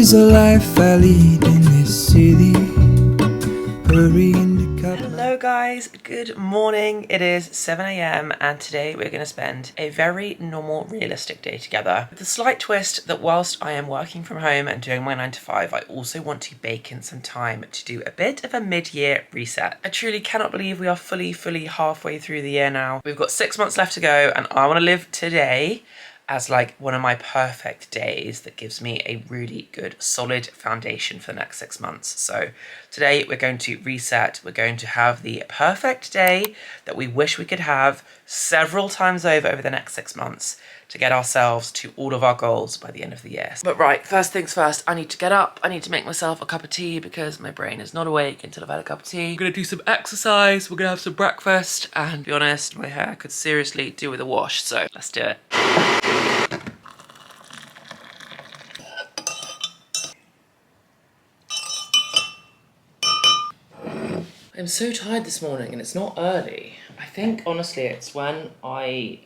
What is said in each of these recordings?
is the life I lead in this city. Hurrying to cut. Hello guys, good morning. It is 7 a.m. and today we're going to spend a very normal, realistic day together. With the slight twist that whilst I am working from home and doing my 9 to 5, I also want to bake in some time to do a bit of a mid-year reset. I truly cannot believe we are fully halfway through the year now. We've got 6 months left to go and I want to live today as like one of my perfect days that gives me a really good solid foundation for the next 6 months. So today we're going to reset. We're going to have the perfect day that we wish we could have several times over the next 6 months to get ourselves to all of our goals by the end of the year. But right, first things first, I need to get up. I need to make myself a cup of tea because my brain is not awake until I've had a cup of tea. We're gonna do some exercise, we're gonna have some breakfast, and to be honest, my hair could seriously do with a wash, so let's do it. I'm so tired this morning and it's not early. I think honestly it's when I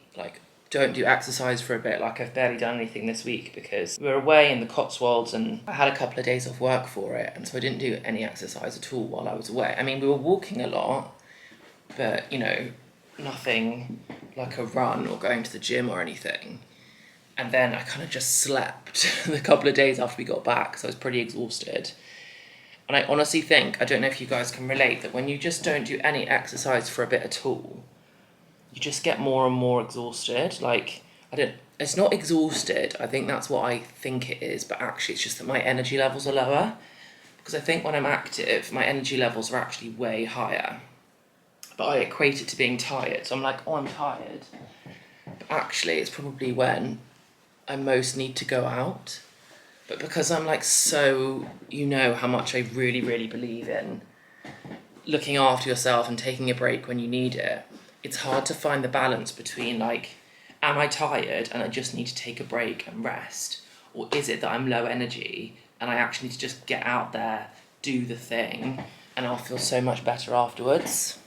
don't do exercise for a bit. Like I've barely done anything this week because we were away in the Cotswolds and I had a couple of days off work for it, and so I didn't do any exercise at all while I was away. I mean, we were walking a lot, but you know, nothing like a run or going to the gym or anything. And then I kind of just slept the couple of days after we got back, so I was pretty exhausted. And I honestly think, I don't know if you guys can relate, that when you just don't do any exercise for a bit at all, you just get more and more exhausted. Like, it's not exhausted, I think that's what I think it is, but actually it's just that my energy levels are lower. Because I think when I'm active, my energy levels are actually way higher. But I equate it to being tired, so I'm like, oh, I'm tired. But actually, it's probably when I most need to go out. But because I'm like so, you know how much I really believe in looking after yourself and taking a break when you need it, it's hard to find the balance between like, am I tired and I just need to take a break and rest? Or is it that I'm low energy and I actually need to just get out there, do the thing, and I'll feel so much better afterwards?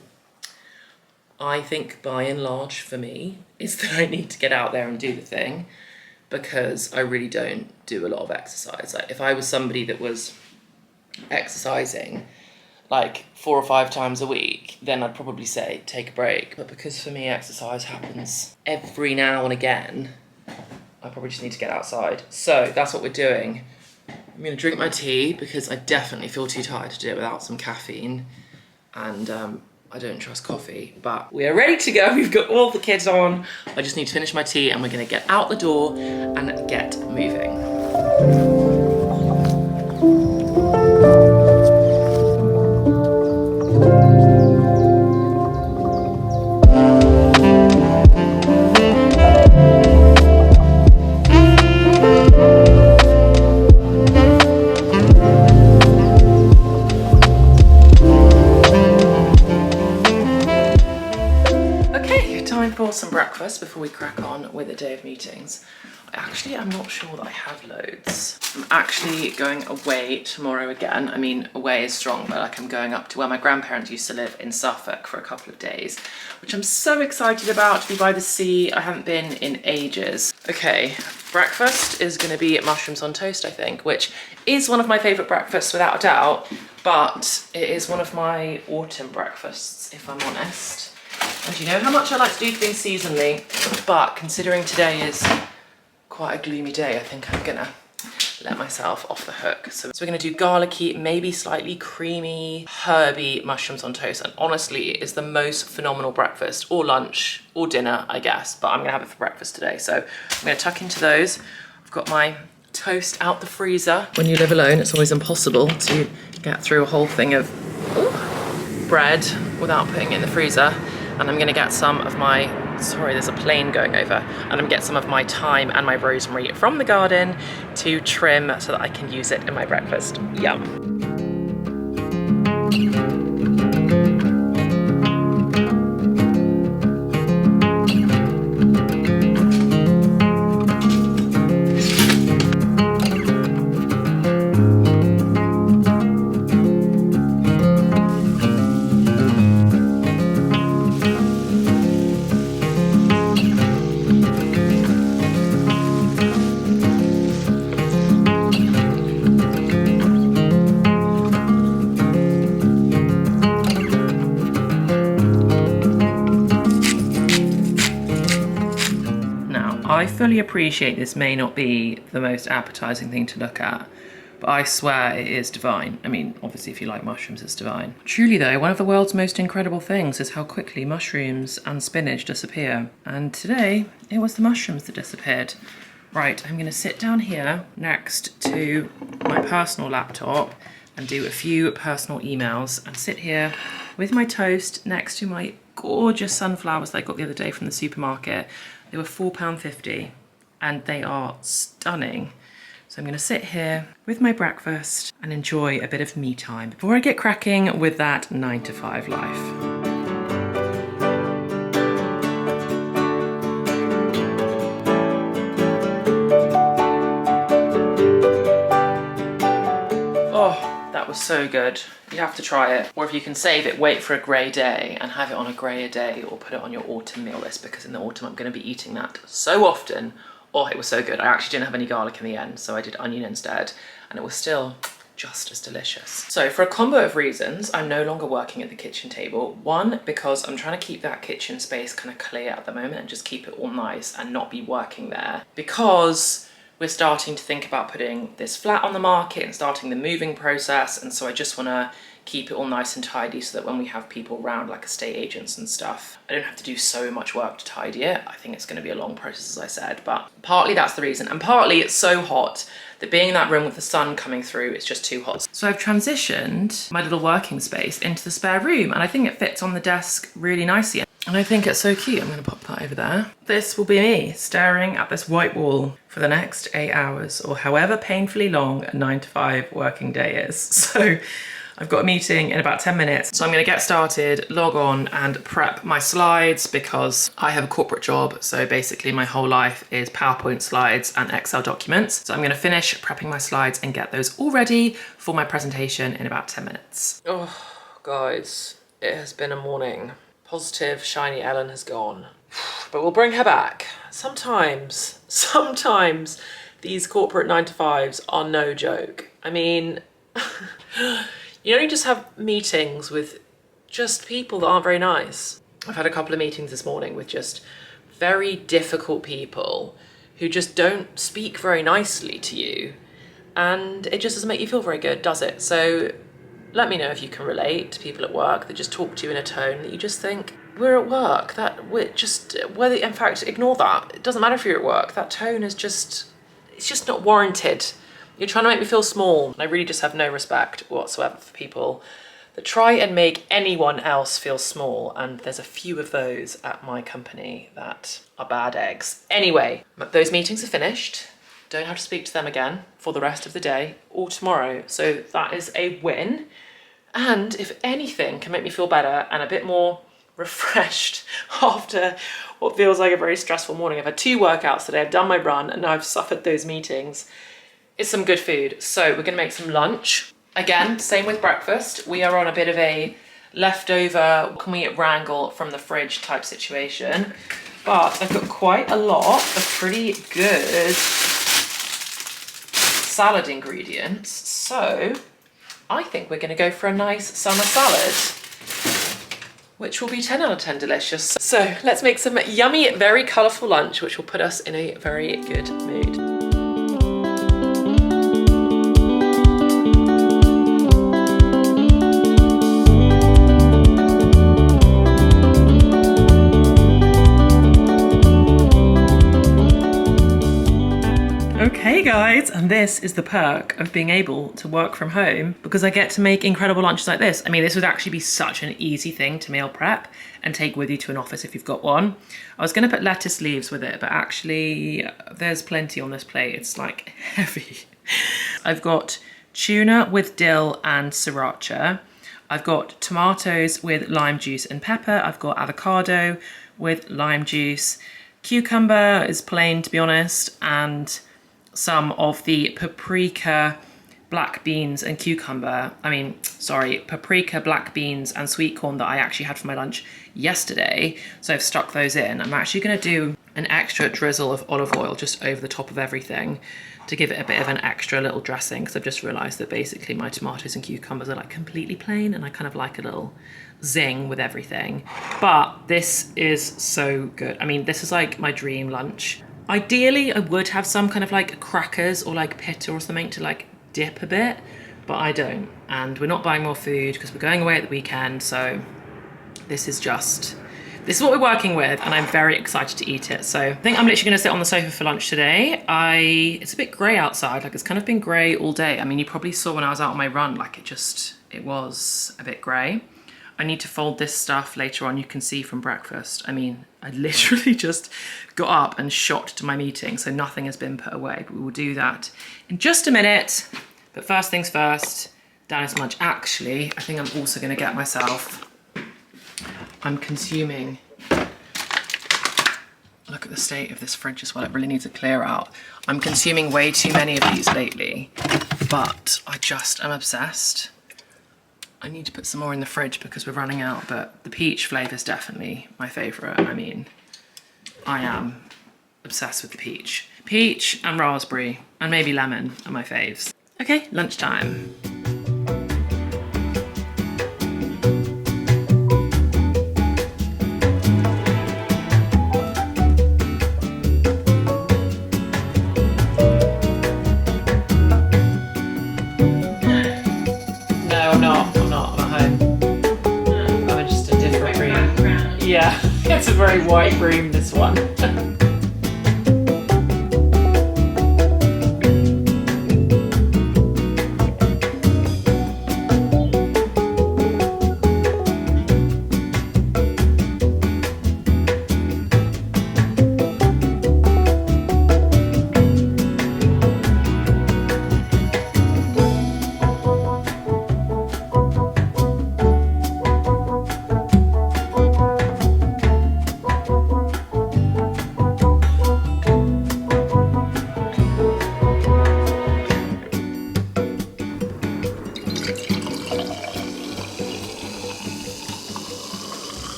I think by and large for me is that I need to get out there and do the thing, because I really don't do a lot of exercise. Like if I was somebody that was exercising like 4 or 5 times a week, then I'd probably say take a break. But because for me exercise happens every now and again, I probably just need to get outside. So that's what we're doing. I'm gonna drink my tea because I definitely feel too tired to do it without some caffeine, and I don't trust coffee, but we are ready to go. We've got all the kids on. I just need to finish my tea and we're gonna get out the door and get moving. For some breakfast before we crack on with a day of meetings. I'm not sure that I have loads. I'm actually going away tomorrow again. I mean, away is strong, but like I'm going up to where my grandparents used to live in Suffolk for a couple of days, which I'm so excited about, to be by the sea. I haven't been in ages. Okay, breakfast is gonna be mushrooms on toast, I think, which is one of my favorite breakfasts without a doubt, but it is one of my autumn breakfasts, if I'm honest. And you know how much I like to do things seasonally, but considering today is quite a gloomy day, I think I'm gonna let myself off the hook. So we're gonna do garlicky, maybe slightly creamy, herby mushrooms on toast. And honestly, it is the most phenomenal breakfast, or lunch, or dinner, I guess, but I'm gonna have it for breakfast today. So I'm gonna tuck into those. I've got my toast out the freezer. When you live alone, it's always impossible to get through a whole thing of bread without putting it in the freezer. And I'm gonna get some of my, sorry, there's a plane going over, and I'm gonna get some of my thyme and my rosemary from the garden to trim so that I can use it in my breakfast. Yum. I fully appreciate this may not be the most appetizing thing to look at, but I swear it is divine. I mean, obviously if you like mushrooms, it's divine. Truly though, one of the world's most incredible things is how quickly mushrooms and spinach disappear. And today, it was the mushrooms that disappeared. Right, I'm gonna sit down here next to my personal laptop and do a few personal emails and sit here with my toast next to my gorgeous sunflowers that I got the other day from the supermarket. They were £4.50 and they are stunning. So I'm gonna sit here with my breakfast and enjoy a bit of me time before I get cracking with that 9 to 5 life. Oh, that was so good. You have to try it. Or if you can save it, wait for a grey day and have it on a greyer day, or put it on your autumn meal list, because in the autumn I'm gonna be eating that so often. Oh, it was so good. I actually didn't have any garlic in the end, so I did onion instead, and it was still just as delicious. So for a combo of reasons, I'm no longer working at the kitchen table. One, because I'm trying to keep that kitchen space kind of clear at the moment and just keep it all nice and not be working there. Because we're starting to think about putting this flat on the market and starting the moving process, and so I just want to keep it all nice and tidy so that when we have people around, like estate agents and stuff, I don't have to do so much work to tidy it. I think it's going to be a long process, as I said, but partly that's the reason, and partly it's so hot that being in that room with the sun coming through, it's just too hot. So I've transitioned my little working space into the spare room, and I think it fits on the desk really nicely. And I think it's so cute. I'm gonna pop that over there. This will be me staring at this white wall for the next 8 hours, or however painfully long a 9 to 5 working day is. So I've got a meeting in about 10 minutes. So I'm gonna get started, log on and prep my slides, because I have a corporate job. So basically my whole life is PowerPoint slides and Excel documents. So I'm gonna finish prepping my slides and get those all ready for my presentation in about 10 minutes. Oh, guys, it has been a morning. Positive, shiny Ellen has gone, but we'll bring her back. Sometimes these corporate 9 to 5s are no joke. I mean, you don't just have meetings with just people that aren't very nice. I've had a couple of meetings this morning with just very difficult people who just don't speak very nicely to you, and it just doesn't make you feel very good, does it? So let me know if you can relate to people at work that just talk to you in a tone that you just think, we're at work, that we're just, whether, in fact, ignore that. It doesn't matter if you're at work, that tone is just, it's just not warranted. You're trying to make me feel small. I really just have no respect whatsoever for people that try and make anyone else feel small, and there's a few of those at my company that are bad eggs. Anyway, those meetings are finished. Don't have to speak to them again for the rest of the day or tomorrow. So that is a win. And if anything can make me feel better and a bit more refreshed after what feels like a very stressful morning. I've had 2 workouts today, I've done my run, and now I've suffered those meetings. It's some good food. So we're gonna make some lunch. Again, same with breakfast. We are on a bit of a leftover, can we wrangle from the fridge type situation. But I've got quite a lot of pretty good salad ingredients. So I think we're gonna go for a nice summer salad, which will be 10 out of 10 delicious. So let's make some yummy, very colourful lunch, which will put us in a very good mood. Okay guys, and this is the perk of being able to work from home, because I get to make incredible lunches like this. I mean, this would actually be such an easy thing to meal prep and take with you to an office if you've got one. I was gonna put lettuce leaves with it, but actually there's plenty on this plate. It's like heavy. I've got tuna with dill and sriracha. I've got tomatoes with lime juice and pepper. I've got avocado with lime juice. Cucumber is plain, to be honest, and some of the paprika, black beans and paprika, black beans and sweet corn that I actually had for my lunch yesterday. So I've stuck those in. I'm actually gonna do an extra drizzle of olive oil just over the top of everything to give it a bit of an extra little dressing, because I've just realized that basically my tomatoes and cucumbers are like completely plain, and I kind of like a little zing with everything. But this is so good. I mean, this is like my dream lunch. Ideally, I would have some kind of like crackers or like pita or something to like dip a bit, but I don't. And we're not buying more food because we're going away at the weekend, so this is what we're working with, and I'm very excited to eat it. So I think I'm literally gonna sit on the sofa for lunch today. It's a bit grey outside, like it's kind of been grey all day. I mean, you probably saw when I was out on my run, like it was a bit grey. I need to fold this stuff later on, you can see from breakfast. I mean, I literally just got up and shot to my meeting, so nothing has been put away, but we will do that in just a minute. But first things first, Danny's lunch. Actually, I think I'm also gonna get myself, I'm consuming, look at the state of this fridge as well, it really needs a clear out. I'm consuming way too many of these lately, but I just am obsessed. I need to put some more in the fridge because we're running out, but the peach flavour is definitely my favourite. I mean, I am obsessed with the peach. Peach and raspberry and maybe lemon are my faves. Okay, lunchtime. Yeah, it's a very white room, this one.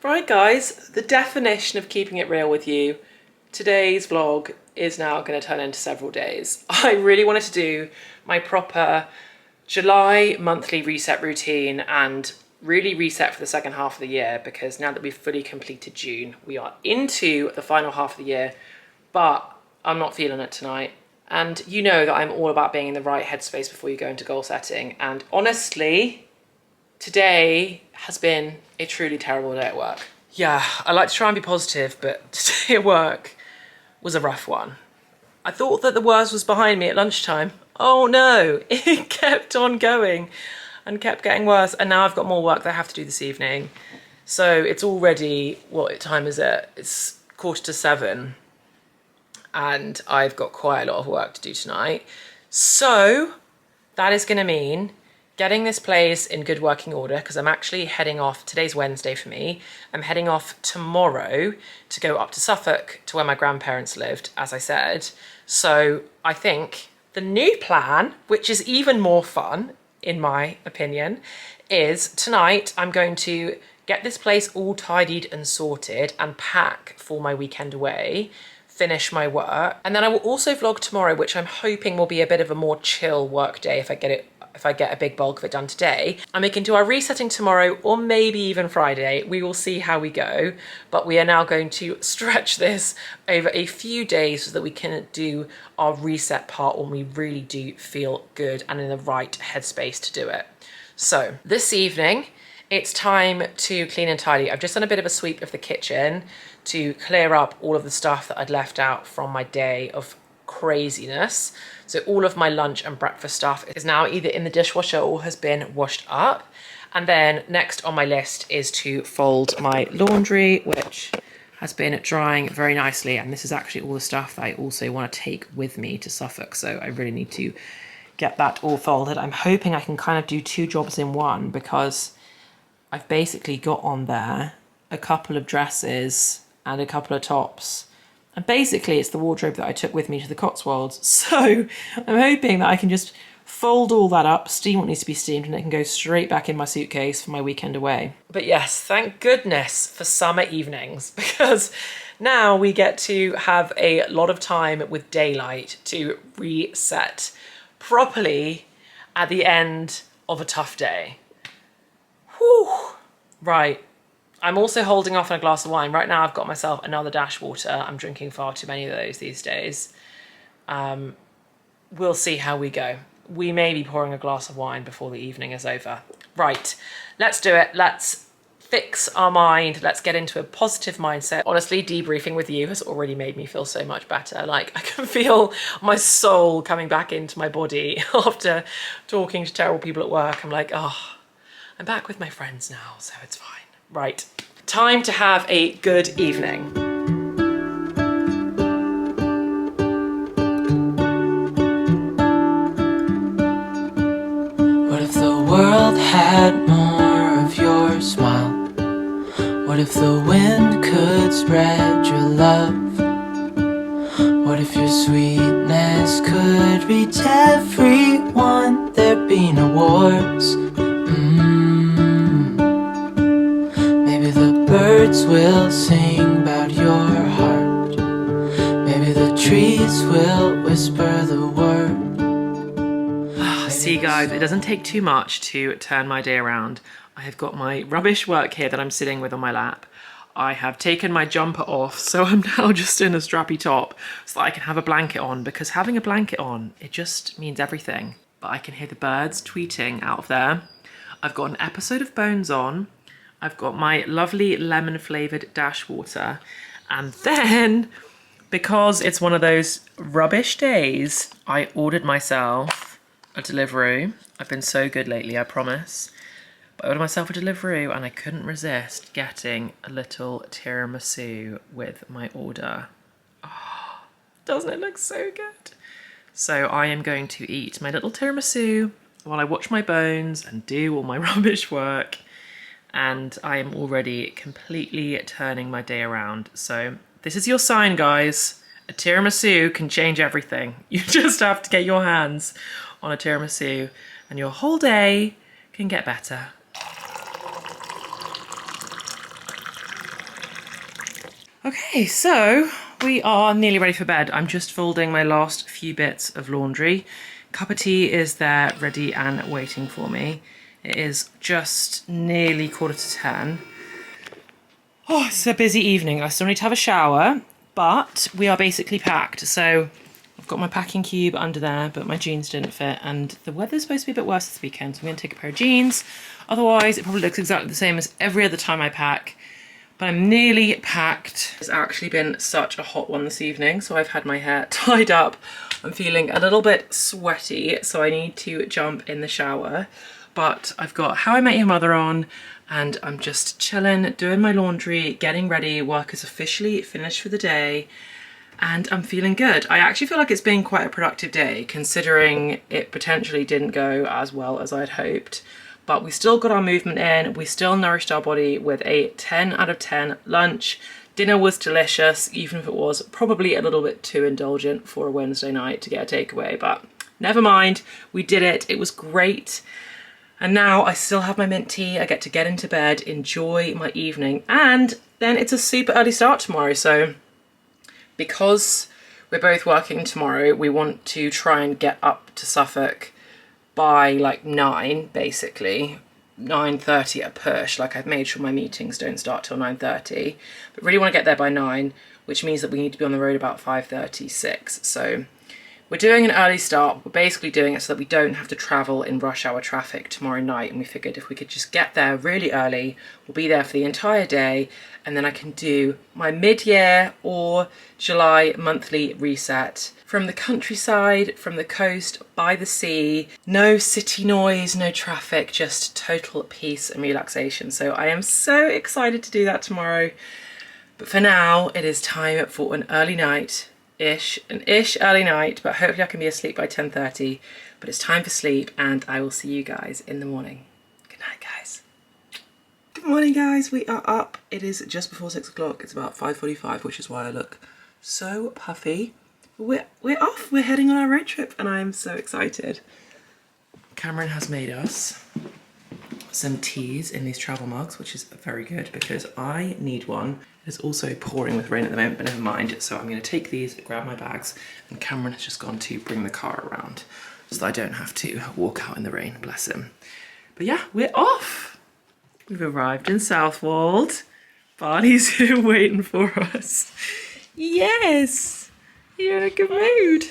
Right guys, the definition of keeping it real with you, today's vlog is now going to turn into several days. I really wanted to do my proper July monthly reset routine and really reset for the second half of the year, because now that we've fully completed June, we are into the final half of the year, but I'm not feeling it tonight. And you know that I'm all about being in the right headspace before you go into goal setting. And honestly, today has been a truly terrible day at work. Yeah, I like to try and be positive, but today at work was a rough one. I thought that the worst was behind me at lunchtime. Oh no, it kept on going and kept getting worse. And now I've got more work that I have to do this evening. So it's already, what time is it? It's 6:45. And I've got quite a lot of work to do tonight. So that is gonna mean getting this place in good working order, because I'm actually heading off, today's Wednesday for me, I'm heading off tomorrow to go up to Suffolk to where my grandparents lived, as I said. So I think the new plan, which is even more fun, in my opinion, is tonight I'm going to get this place all tidied and sorted and pack for my weekend away, finish my work, and then I will also vlog tomorrow, which I'm hoping will be a bit of a more chill work day if I get a big bulk of it done today. And we can do our resetting tomorrow or maybe even Friday. We will see how we go, but we are now going to stretch this over a few days so that we can do our reset part when we really do feel good and in the right headspace to do it. So this evening, it's time to clean and tidy. I've just done a bit of a sweep of the kitchen to clear up all of the stuff that I'd left out from my day of craziness. So all of my lunch and breakfast stuff is now either in the dishwasher or has been washed up. And then next on my list is to fold my laundry, which has been drying very nicely. And this is actually all the stuff that I also want to take with me to Suffolk. So I really need to get that all folded. I'm hoping I can kind of do 2 jobs in one, because I've basically got on there a couple of dresses and a couple of tops. And basically it's the wardrobe that I took with me to the Cotswolds. So I'm hoping that I can just fold all that up, steam what needs to be steamed, and it can go straight back in my suitcase for my weekend away. But yes, thank goodness for summer evenings, because now we get to have a lot of time with daylight to reset properly at the end of a tough day. Whew. Right, I'm also holding off on a glass of wine. Right now I've got myself another dash water. I'm drinking far too many of those these days. We'll see how we go. We may be pouring a glass of wine before the evening is over. Right, let's do it. Let's fix our mind. Let's get into a positive mindset. Honestly, debriefing with you has already made me feel so much better. Like, I can feel my soul coming back into my body after talking to terrible people at work. I'm like, oh, I'm back with my friends now, so it's fine. Right, time to have a good evening. What if the world had more of your smile? What if the wind could spread your love? What if your sweetness could reach everyone? There'd be no wars. Maybe the birds will sing about your heart. Maybe the trees will whisper the word. See guys, it doesn't take too much to turn my day around. I have got my rubbish work here that I'm sitting with on my lap. I have taken my jumper off, so I'm now just in a strappy top so that I can have a blanket on, because having a blanket on, it just means everything. But I can hear the birds tweeting out of there. I've got an episode of Bones on. I've got my lovely lemon flavoured dash water. And then, because it's one of those rubbish days, I ordered myself a Deliveroo. I've been so good lately, I promise. But I ordered myself a Deliveroo and I couldn't resist getting a little tiramisu with my order. Oh, doesn't it look so good? So I am going to eat my little tiramisu while I watch my Bones and do all my rubbish work. And I am already completely turning my day around. So this is your sign, guys. A tiramisu can change everything. You just have to get your hands on a tiramisu and your whole day can get better. Okay, so we are nearly ready for bed. I'm just folding my last few bits of laundry. Cup of tea is there ready and waiting for me. It is just nearly 9:45. Oh, it's a busy evening. I still need to have a shower, but we are basically packed. So I've got my packing cube under there, but my jeans didn't fit, and the weather's supposed to be a bit worse this weekend, so I'm going to take a pair of jeans. Otherwise, it probably looks exactly the same as every other time I pack, but I'm nearly packed. It's actually been such a hot one this evening, so I've had my hair tied up. I'm feeling a little bit sweaty, so I need to jump in the shower. But I've got How I Met Your Mother on, and I'm just chilling, doing my laundry, getting ready. Work is officially finished for the day, and I'm feeling good. I actually feel like it's been quite a productive day, considering it potentially didn't go as well as I'd hoped. But we still got our movement in, we still nourished our body with a 10 out of 10 lunch. Dinner was delicious, even if it was probably a little bit too indulgent for a Wednesday night to get a takeaway, but never mind, we did it, it was great. And now I still have my mint tea, I get to get into bed, enjoy my evening, and then it's a super early start tomorrow. So because we're both working tomorrow, we want to try and get up to Suffolk by like 9, basically. 9:30 at a push. Like, I've made sure my meetings don't start till 9:30, but really want to get there by 9, which means that we need to be on the road about 5:36. So we're doing an early start. We're basically doing it so that we don't have to travel in rush hour traffic tomorrow night, and we figured if we could just get there really early, we'll be there for the entire day, and then I can do my mid-year or July monthly reset from the countryside, from the coast, by the sea. No city noise, no traffic, just total peace and relaxation. So I am so excited to do that tomorrow. But for now, it is time for an early night. An early night, but hopefully I can be asleep by 10:30. But it's time for sleep, and I will see you guys in the morning. Good night, guys. Good morning, guys. We are up. It is just before 6 o'clock. It's about 5:45, which is why I look so puffy. We're off. We're heading on our road trip, and I am so excited. Cameron has made us some teas in these travel mugs, which is very good because I need one. It's also pouring with rain at the moment, but never mind. So I'm going to take these, grab my bags, and Cameron has just gone to bring the car around so that I don't have to walk out in the rain, bless him. But yeah, we're off. We've arrived in Southwold. Barney's waiting for us. Yes! You're in a good mood.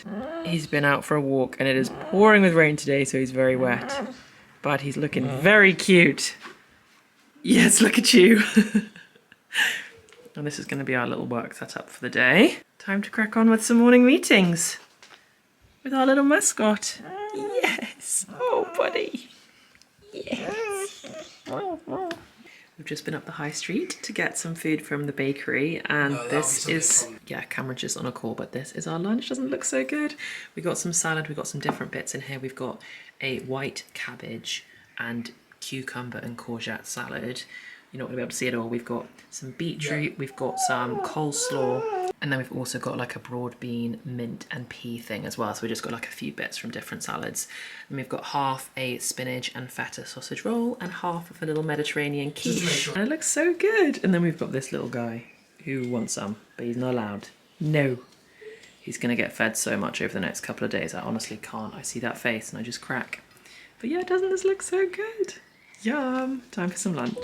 He's been out for a walk and it is pouring with rain today, so he's very wet. But he's looking very cute. Yes, look at you. And this is going to be our little work setup for the day. Time to crack on with some morning meetings with our little mascot. Yes. Oh, buddy. Yes. We've just been up the high street to get some food from the bakery, and this is, yeah, Cameron's just on a call, but this is our lunch. Doesn't look so good. We got some salad, we got some different bits in here. We've got a white cabbage and cucumber and courgette salad. You're not going to be able to see it all. We've got some beetroot, we've got some coleslaw, and then we've also got like a broad bean, mint and pea thing as well. So we just got like a few bits from different salads. And we've got half a spinach and feta sausage roll and half of a little Mediterranean quiche. And it looks so good. And then we've got this little guy who wants some, but he's not allowed. No. He's going to get fed so much over the next couple of days. I honestly can't. I see that face and I just crack. But yeah, doesn't this look so good? Yum. Time for some lunch.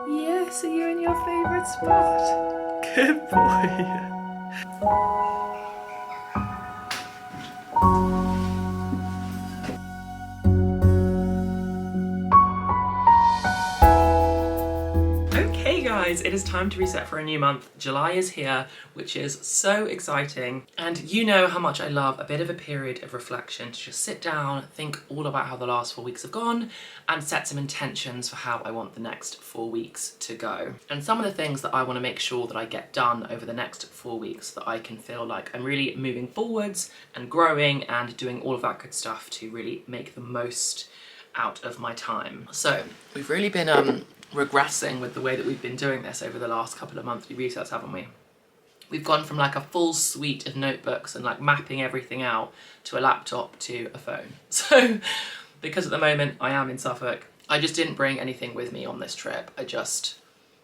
Yes, are you in your favourite spot? Good boy. Okay guys, it is time to reset for a new month. July is here, which is so exciting. And you know how much I love a bit of a period of reflection to just sit down, think all about how the last 4 weeks have gone and set some intentions for how I want the next 4 weeks to go. And some of the things that I want to make sure that I get done over the next 4 weeks that I can feel like I'm really moving forwards and growing and doing all of that good stuff to really make the most out of my time. So we've really been regressing with the way that we've been doing this over the last couple of monthly resets, haven't we? We've gone from like a full suite of notebooks and like mapping everything out to a laptop to a phone. So because at the moment I am in Suffolk, I just didn't bring anything with me on this trip. I just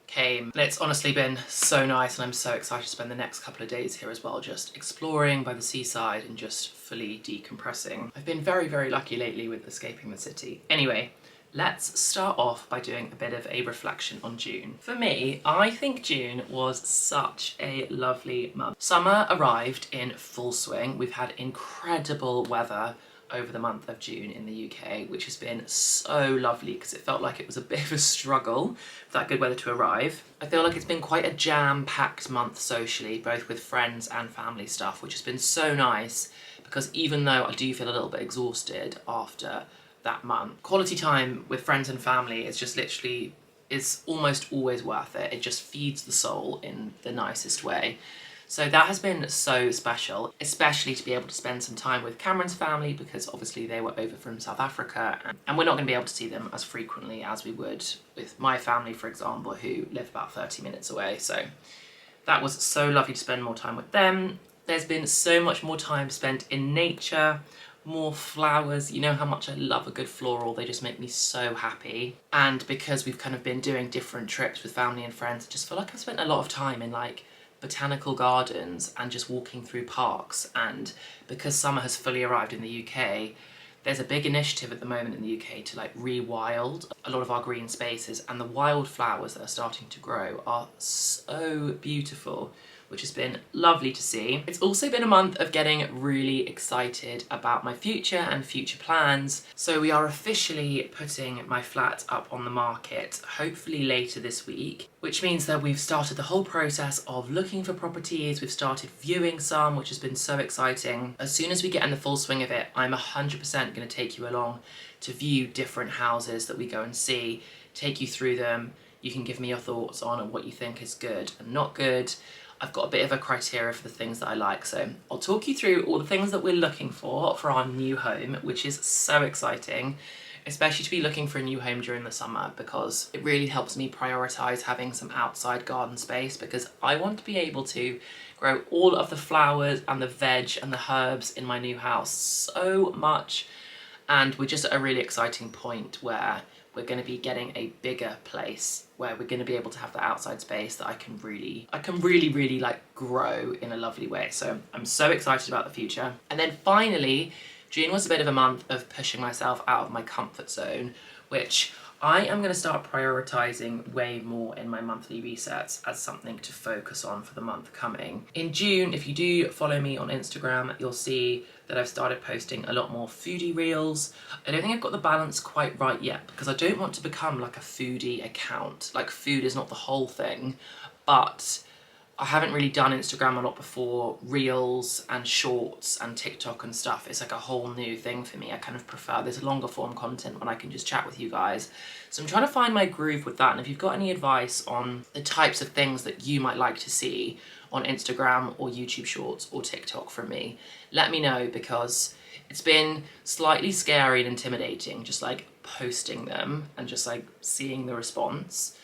came. And it's honestly been so nice and I'm so excited to spend the next couple of days here as well, just exploring by the seaside and just fully decompressing. I've been very, very lucky lately with escaping the city. Anyway, let's start off by doing a bit of a reflection on June. For me, I think June was such a lovely month. Summer arrived in full swing. We've had incredible weather over the month of June in the UK, which has been so lovely because it felt like it was a bit of a struggle for that good weather to arrive. I feel like it's been quite a jam-packed month socially, both with friends and family stuff, which has been so nice because even though I do feel a little bit exhausted after that month, quality time with friends and family is just literally, is almost always worth it. It just feeds the soul in the nicest way. So that has been so special, especially to be able to spend some time with Cameron's family because obviously they were over from South Africa and we're not going to be able to see them as frequently as we would with my family, for example, who live about 30 minutes away. So that was so lovely to spend more time with them. There's been so much more time spent in nature, more flowers. You know how much I love a good floral, they just make me so happy. And because we've kind of been doing different trips with family and friends, I just feel like I've spent a lot of time in like botanical gardens and just walking through parks. And because summer has fully arrived in the UK, there's a big initiative at the moment in the UK to like re-wild a lot of our green spaces, and the wildflowers that are starting to grow are so beautiful, which has been lovely to see. It's also been a month of getting really excited about my future and future plans. So we are officially putting my flat up on the market, hopefully later this week, which means that we've started the whole process of looking for properties. We've started viewing some, which has been so exciting. As soon as we get in the full swing of it, I'm 100% going to take you along to view different houses that we go and see, take you through them, You can give me your thoughts on what you think is good and not good. I've got a bit of a criteria for the things that I like, so I'll talk you through all the things that we're looking for our new home, which is so exciting, especially to be looking for a new home during the summer, because it really helps me prioritise having some outside garden space, because I want to be able to grow all of the flowers and the veg and the herbs in my new house so much. And we're just at a really exciting point where we're going to be getting a bigger place where we're going to be able to have the outside space that I can really like grow in a lovely way. So I'm so excited about the future. And then finally, June was a bit of a month of pushing myself out of my comfort zone, which I am going to start prioritising way more in my monthly resets as something to focus on for the month coming. In June, if you do follow me on Instagram, you'll see that I've started posting a lot more foodie reels. I don't think I've got the balance quite right yet, because I don't want to become like a foodie account. Like, food is not the whole thing, but I haven't really done Instagram a lot before. Reels and shorts and TikTok and stuff, it's like a whole new thing for me. I kind of prefer this longer form content when I can just chat with you guys. So I'm trying to find my groove with that, and if you've got any advice on the types of things that you might like to see on Instagram or YouTube Shorts or TikTok from me, let me know, because it's been slightly scary and intimidating just like posting them and just like seeing the response.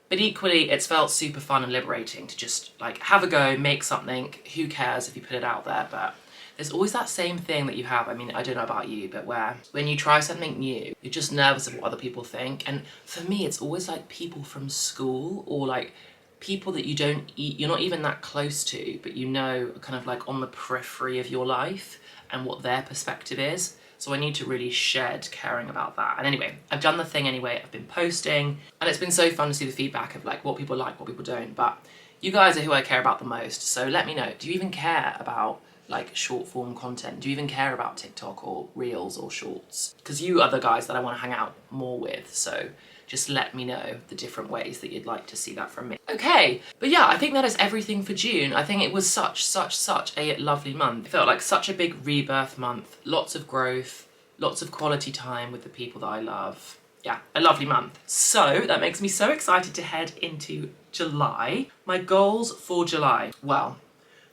But equally, it's felt super fun and liberating to just like have a go, make something. Who cares if you put it out there? But there's always that same thing that you have. I mean, I don't know about you, but where when you try something new, you're just nervous of what other people think. And for me, it's always like people from school, or like people that you're not even that close to, but you know, kind of like on the periphery of your life and what their perspective is. So I need to really shed caring about that. And anyway, I've done the thing anyway. I've been posting, and it's been so fun to see the feedback of like what people like, what people don't. But you guys are who I care about the most. So let me know, do you even care about like short form content? Do you even care about TikTok or Reels or Shorts? Because you are the guys that I want to hang out more with. So just let me know the different ways that you'd like to see that from me. Okay, but yeah, I think that is everything for June. I think it was such a lovely month. It felt like such a big rebirth month. Lots of growth, lots of quality time with the people that I love. Yeah, a lovely month. So that makes me so excited to head into July. My goals for July. Well,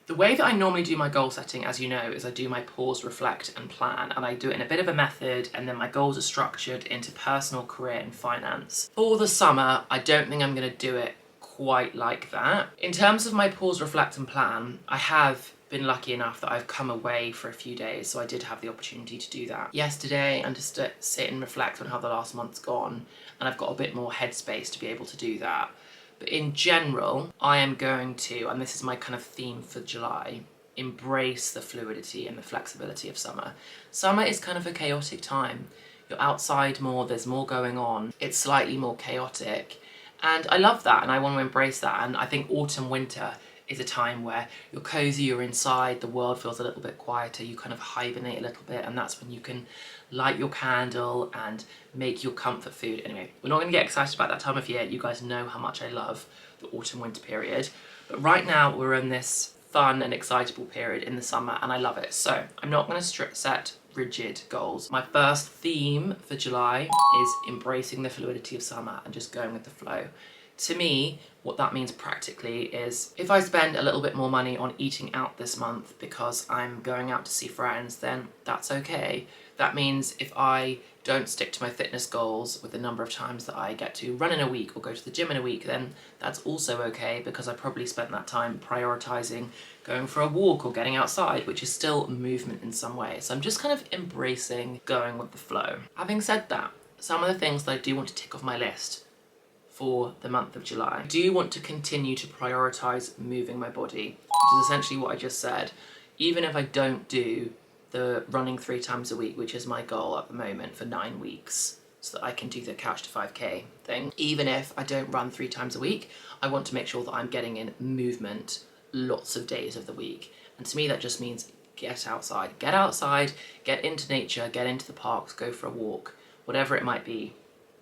the way that I normally do my goal setting, as you know, is I do my pause, reflect and plan, and I do it in a bit of a method, and then my goals are structured into personal, career and finance. For the summer, I don't think I'm going to do it quite like that. In terms of my pause, reflect and plan, I have been lucky enough that I've come away for a few days, so I did have the opportunity to do that yesterday and just to sit and reflect on how the last month's gone, and I've got a bit more headspace to be able to do that. But in general, I am going to, and this is my kind of theme for July, embrace the fluidity and the flexibility of summer. Summer is kind of a chaotic time. You're outside more, there's more going on, it's slightly more chaotic. And I love that, and I want to embrace that. And I think autumn, winter is a time where you're cozy, you're inside, the world feels a little bit quieter, you kind of hibernate a little bit, and that's when you can light your candle and make your comfort food. Anyway, we're not going to get excited about that time of year. You guys know how much I love the autumn-winter period. But right now, we're in this fun and excitable period in the summer, and I love it. So I'm not going to set rigid goals. My first theme for July is embracing the fluidity of summer and just going with the flow. To me, what that means practically is if I spend a little bit more money on eating out this month because I'm going out to see friends, then that's okay. That means if I don't stick to my fitness goals with the number of times that I get to run in a week or go to the gym in a week, then that's also okay, because I probably spent that time prioritizing going for a walk or getting outside, which is still movement in some way. So I'm just kind of embracing going with the flow. Having said that, some of the things that I do want to tick off my list for the month of July. I do want to continue to prioritize moving my body, which is essentially what I just said. Even if I don't do the running 3 times a week, which is my goal at the moment for 9 weeks, so that I can do the couch to 5k thing. Even if I don't run 3 times a week, I want to make sure that I'm getting in movement lots of days of the week. And to me, that just means get outside, get into nature, get into the parks, go for a walk, whatever it might be.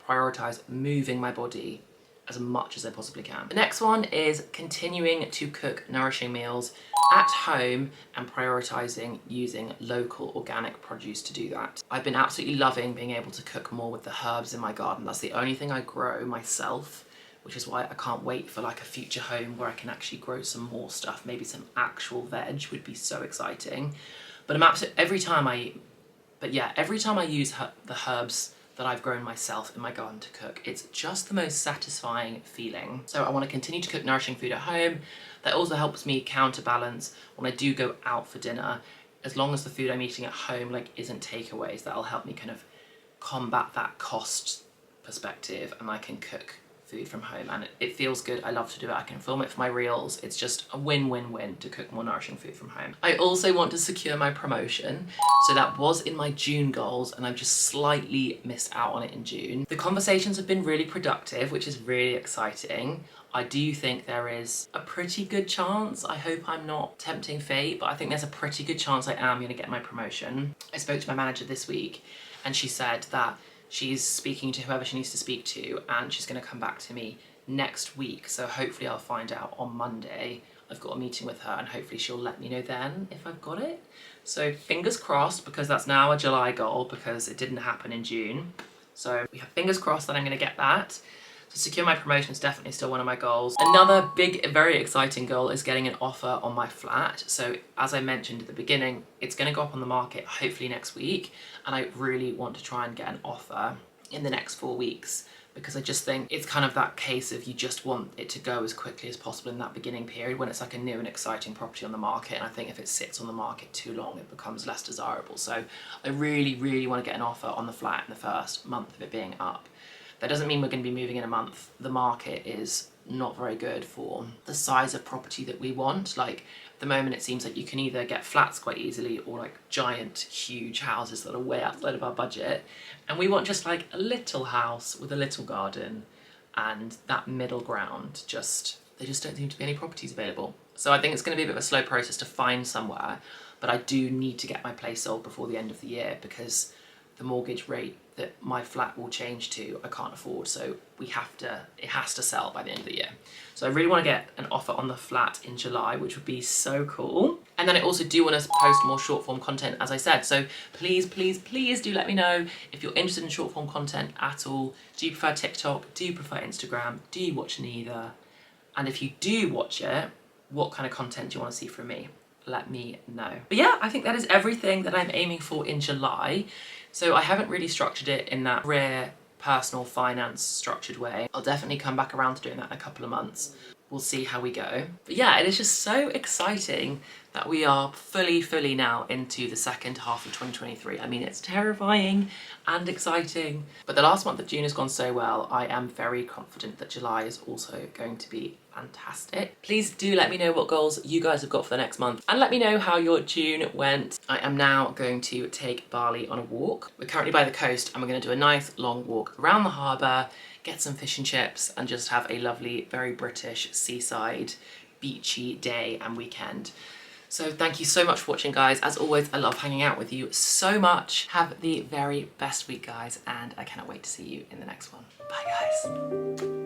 Prioritize moving my body as much as I possibly can. The next one is continuing to cook nourishing meals at home and prioritizing using local organic produce to do that. I've been absolutely loving being able to cook more with the herbs in my garden. That's the only thing I grow myself, which is why I can't wait for like a future home where I can actually grow some more stuff. Maybe some actual veg would be so exciting. But every time I use the herbs that I've grown myself in my garden to cook, it's just the most satisfying feeling. So I want to continue to cook nourishing food at home. That also helps me counterbalance when I do go out for dinner. As long as the food I'm eating at home like isn't takeaways, that'll help me kind of combat that cost perspective, and I can cook food from home, and it feels good. I love to do it. I can film it for my reels. It's just a win-win-win to cook more nourishing food from home. I also want to secure my promotion. So that was in my June goals, and I've just slightly missed out on it in June. The conversations have been really productive, which is really exciting. I do think there is a pretty good chance, I hope I'm not tempting fate, but I think there's a pretty good chance I am going to get my promotion. I spoke to my manager this week, and she said that she's speaking to whoever she needs to speak to, and she's going to come back to me next week. So hopefully I'll find out on Monday. I've got a meeting with her, and hopefully she'll let me know then if I've got it. So fingers crossed, because that's now a July goal, because it didn't happen in June. So we have fingers crossed that I'm going to get that. To secure my promotion is definitely still one of my goals. Another big, very exciting goal is getting an offer on my flat. So as I mentioned at the beginning, it's going to go up on the market hopefully next week, and I really want to try and get an offer in the next 4 weeks, because I just think it's kind of that case of you just want it to go as quickly as possible in that beginning period when it's like a new and exciting property on the market. And I think if it sits on the market too long, it becomes less desirable. So I really, really want to get an offer on the flat in the first month of it being up. That doesn't mean we're going to be moving in a month. The market is not very good for the size of property that we want. Like at the moment, it seems like you can either get flats quite easily or like giant, huge houses that are way outside of our budget. And we want just like a little house with a little garden, and that middle ground, there just don't seem to be any properties available. So I think it's going to be a bit of a slow process to find somewhere, but I do need to get my place sold before the end of the year, because the mortgage rate that my flat will change to, I can't afford. So it has to sell by the end of the year. So I really want to get an offer on the flat in July, which would be so cool. And then I also do want to post more short form content, as I said. So please, please, please do let me know if you're interested in short form content at all. Do you prefer TikTok? Do you prefer Instagram? Do you watch neither? And if you do watch it, what kind of content do you want to see from me? Let me know. But yeah, I think that is everything that I'm aiming for in July. So I haven't really structured it in that career, personal, finance structured way. I'll definitely come back around to doing that in a couple of months. We'll see how we go. But yeah, it is just so exciting that we are fully now into the second half of 2023. I mean, it's terrifying and exciting. But the last month of June has gone so well. I am very confident that July is also going to be fantastic. Please do let me know what goals you guys have got for the next month, and let me know how your June went. I am now going to take Barley on a walk. We're currently by the coast, and we're going to do a nice long walk around the harbour, get some fish and chips, and just have a lovely, very British seaside beachy day and weekend. So thank you so much for watching, guys. As always, I love hanging out with you so much. Have the very best week, guys, and I cannot wait to see you in the next one. Bye, guys.